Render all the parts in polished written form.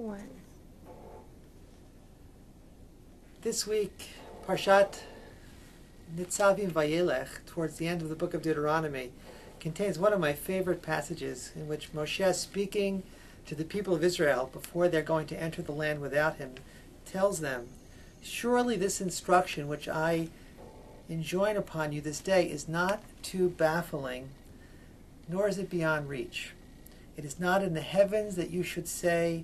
1. This week, Shabbat Nitzavim-Vayelech, towards the end of the book of Deuteronomy, contains one of my favorite passages in which Moshe is speaking to the people of Israel before they're going to enter the land without him, tells them, "Surely this instruction which I enjoin upon you this day is not too baffling, nor is it beyond reach. It is not in the heavens that you should say,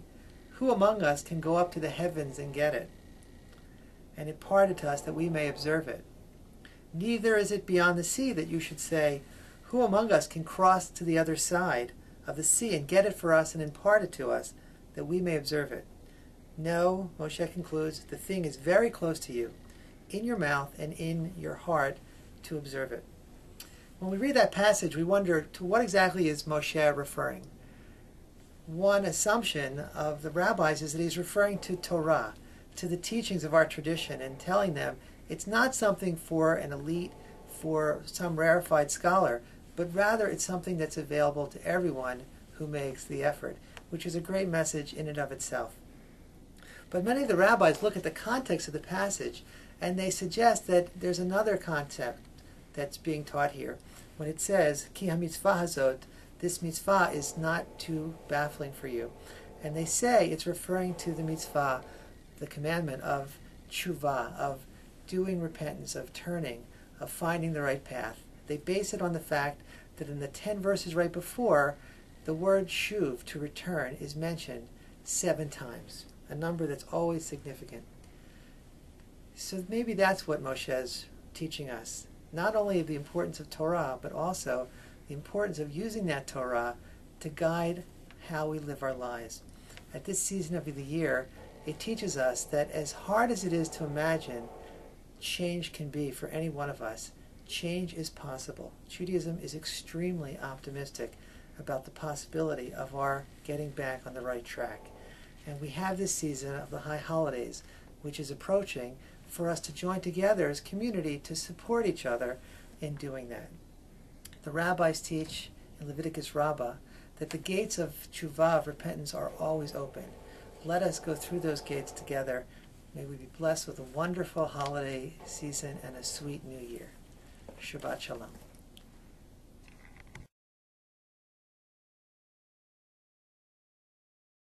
'Who among us can go up to the heavens and get it?' And imparted to us that we may observe it. Neither is it beyond the sea that you should say, 'Who among us can cross to the other side of the sea and get it for us and impart it to us, that we may observe it?' No," Moshe concludes, "the thing is very close to you, in your mouth and in your heart, to observe it." When we read that passage, we wonder, to what exactly is Moshe referring? One assumption of the rabbis is that he's referring to Torah, to the teachings of our tradition, and telling them it's not something for an elite, for some rarefied scholar, but rather it's something that's available to everyone who makes the effort, which is a great message in and of itself. But many of the rabbis look at the context of the passage and they suggest that there's another concept that's being taught here. When it says, "Ki ha-mitzvah hazot," this mitzvah is not too baffling for you. And they say it's referring to the mitzvah, the commandment of tshuva, of doing repentance, of turning, of finding the right path. They base it on the fact that in the 10 verses right before, the word shuv, to return, is mentioned 7 times, a number that's always significant. So maybe that's what Moshe is teaching us, not only the importance of Torah, but also the importance of using that Torah to guide how we live our lives. At this season of the year, it teaches us that as hard as it is to imagine change can be for any one of us, change is possible. Judaism is extremely optimistic about the possibility of our getting back on the right track. And we have this season of the high holidays, which is approaching, for us to join together as community to support each other in doing that. The rabbis teach in Leviticus Rabbah that the gates of tshuva, of repentance, are always open. Let us go through those gates together. May we be blessed with a wonderful holiday season and a sweet new year. Shabbat Shalom.